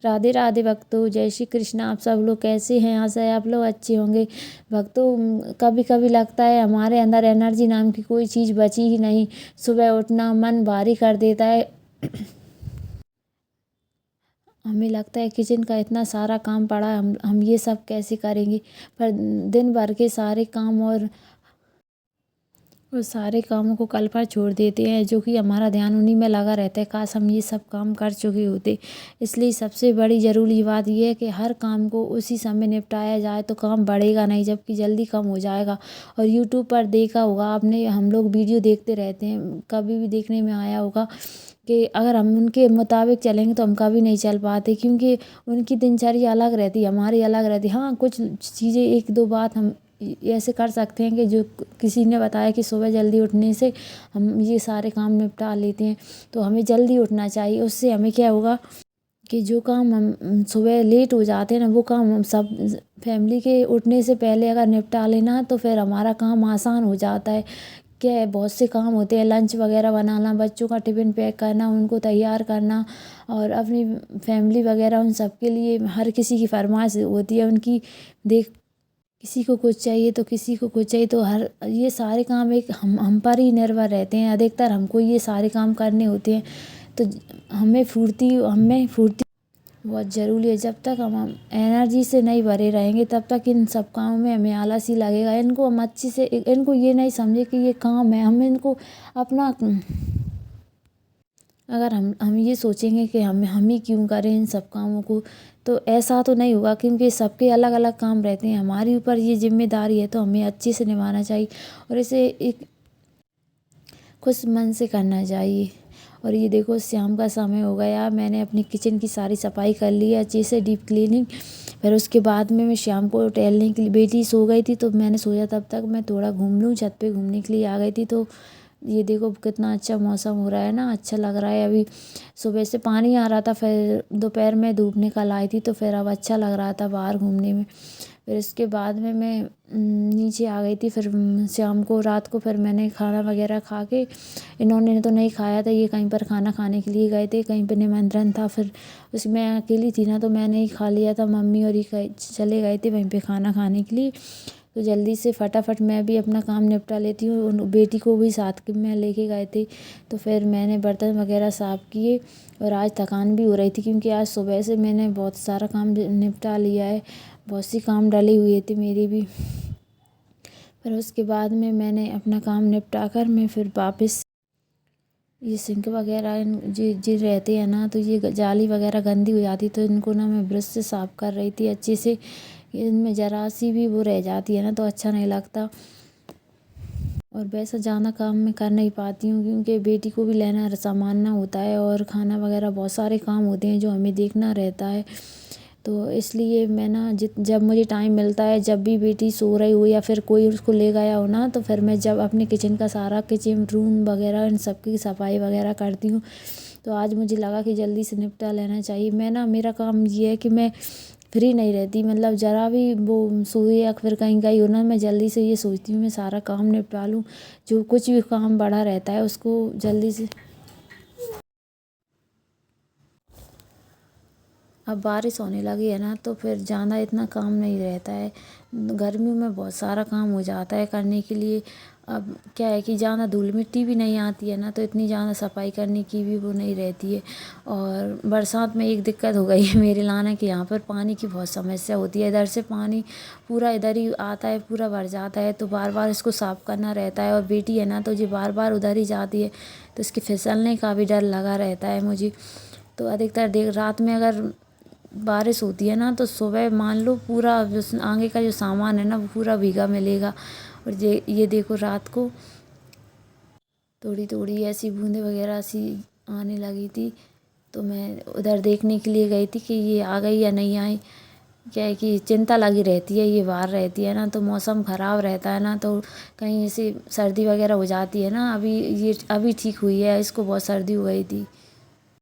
राधे राधे भक्तों, जय श्री कृष्ण। आप सब लोग कैसे हैं? आशा है आप लोग अच्छे होंगे। भक्तों, कभी कभी लगता है हमारे अंदर एनर्जी नाम की कोई चीज़ बची ही नहीं। सुबह उठना मन भारी कर देता है। हमें लगता है किचन का इतना सारा काम पड़ा है, हम ये सब कैसे करेंगे। पर दिन भर के सारे काम और सारे कामों को कल पर छोड़ देते हैं, जो कि हमारा ध्यान उन्हीं में लगा रहता है। काश हम ये सब काम कर चुके होते। इसलिए सबसे बड़ी ज़रूरी बात यह है कि हर काम को उसी समय निपटाया जाए तो काम बढ़ेगा नहीं, जबकि जल्दी कम हो जाएगा। और यूट्यूब पर देखा होगा आपने, हम लोग वीडियो देखते रहते हैं, कभी भी देखने में आया होगा कि अगर हम उनके मुताबिक चलेंगे तो हम कभी नहीं चल पाते, क्योंकि उनकी दिनचर्या अलग रहती है, हमारी अलग रहती है। हाँ, कुछ चीज़ें एक दो बात हम ऐसे कर सकते हैं कि जो किसी ने बताया कि सुबह जल्दी उठने से हम ये सारे काम निपटा लेते हैं, तो हमें जल्दी उठना चाहिए। उससे हमें क्या होगा कि जो काम हम सुबह लेट हो जाते हैं ना, वो काम हम सब फैमिली के उठने से पहले अगर निपटा लेना तो फिर हमारा काम आसान हो जाता है। क्या है, बहुत से काम होते हैं, लंच वगैरह बनाना, बच्चों का टिफ़िन पैक करना, उनको तैयार करना, और अपनी फैमिली वगैरह उन सब के लिए हर किसी की फरमाइश होती है उनकी। देख, किसी को कुछ चाहिए तो किसी को कुछ चाहिए, तो हर ये सारे काम एक हम पर ही निर्भर रहते हैं। अधिकतर हमको ये सारे काम करने होते हैं, तो हमें फुर्ती बहुत ज़रूरी है। जब तक हम एनर्जी से नहीं भरे रहेंगे तब तक इन सब कामों में हमें आलस ही लगेगा। इनको हम अच्छे से, इनको ये नहीं समझे कि ये काम है, हम इनको अपना, अगर हम ये सोचेंगे कि हम ही क्यों करें इन सब कामों को, तो ऐसा तो नहीं होगा, क्योंकि सबके अलग अलग काम रहते हैं। हमारे ऊपर ये जिम्मेदारी है तो हमें अच्छे से निभाना चाहिए और इसे एक खुश मन से करना चाहिए। और ये देखो, शाम का समय हो गया, मैंने अपनी किचन की सारी सफाई कर ली है अच्छे से, डीप क्लीनिंग। फिर उसके बाद में मैं शाम को टहलने के लिए, बेटी सो गई थी तो मैंने सोचा तब तक मैं थोड़ा घूम लूँ, छत पे घूमने के लिए आ गई थी। तो ये देखो कितना अच्छा मौसम हो रहा है ना, अच्छा लग रहा है। अभी सुबह से पानी आ रहा था, फिर दोपहर में धूप निकल आई थी, तो फिर अब अच्छा लग रहा था बाहर घूमने में। फिर इसके बाद में मैं नीचे आ गई थी। फिर शाम को, रात को फिर मैंने खाना वगैरह खा के, इन्होंने तो नहीं खाया था, ये कहीं पर खाना खाने के लिए गए थे, कहीं पर निमंत्रण था। फिर उसमें अकेली थी ना, तो मैंने ही खा लिया था, मम्मी और ये चले गए थे वहीं पे खाना खाने के लिए। तो जल्दी से फटाफट मैं भी अपना काम निपटा लेती हूँ। बेटी को भी साथ में लेके गए थे, तो फिर मैंने बर्तन वगैरह साफ़ किए। और आज थकान भी हो रही थी, क्योंकि आज सुबह से मैंने बहुत सारा काम निपटा लिया है, बहुत सी काम डले हुए थे मेरे भी। फिर उसके बाद में मैंने अपना काम निपटा कर मैं फिर वापस, ये सिंक वगैरह जो रहते हैं ना, तो ये जाली वगैरह गंदी हो जाती, तो इनको ना मैं ब्रश से साफ़ कर रही थी अच्छे से। इनमें ज़रा सी भी वो रह जाती है ना तो अच्छा नहीं लगता। और वैसा ज़्यादा काम मैं कर नहीं पाती हूँ, क्योंकि बेटी को भी लेना संभालना होता है, और खाना वगैरह बहुत सारे काम होते हैं जो हमें देखना रहता है। तो इसलिए मैं ना जब मुझे टाइम मिलता है, जब भी बेटी सो रही हो या फिर कोई उसको ले गया हो ना, तो फिर मैं जब अपने किचन का सारा किचन रूम वगैरह इन सब की सफाई वगैरह करती हूँ। तो आज मुझे लगा कि जल्दी से निपटा लेना चाहिए। मैं ना, मेरा काम ये है कि मैं फ्री नहीं रहती, मतलब ज़रा भी वो सोए या फिर कहीं गई हो ना, मैं जल्दी से ये सोचती हूँ मैं सारा काम निपटा लूँ। जो कुछ भी काम बड़ा रहता है उसको जल्दी से। अब बारिश होने लगी है ना, तो फिर ज़्यादा इतना काम नहीं रहता है। गर्मियों में बहुत सारा काम हो जाता है करने के लिए। अब क्या है कि ज़्यादा धूल मिट्टी भी नहीं आती है ना, तो इतनी ज़्यादा सफाई करने की भी वो नहीं रहती है। और बरसात में एक दिक्कत हो गई है मेरे लाना कि यहाँ पर पानी की बहुत समस्या होती है। इधर से पानी पूरा इधर ही आता है, पूरा भर जाता है, तो बार बार इसको साफ़ करना रहता है। और बेटी है ना, तो ये बार बार उधर ही जाती है, तो इसके फिसलने का भी डर लगा रहता है मुझे। तो अधिकतर देर रात में अगर बारिश होती है ना, तो सुबह मान लो पूरा जो आगे का जो सामान है ना, वो पूरा भीगा मिलेगा। और ये देखो, रात को थोड़ी थोड़ी ऐसी बूंदें वगैरह सी आने लगी थी, तो मैं उधर देखने के लिए गई थी कि ये आ गई या नहीं आई। क्या है कि चिंता लगी रहती है, ये बाहर रहती है ना, तो मौसम ख़राब रहता है ना, तो कहीं ऐसी सर्दी वगैरह हो जाती है ना। अभी ठीक हुई है, इसको बहुत सर्दी हो गई थी।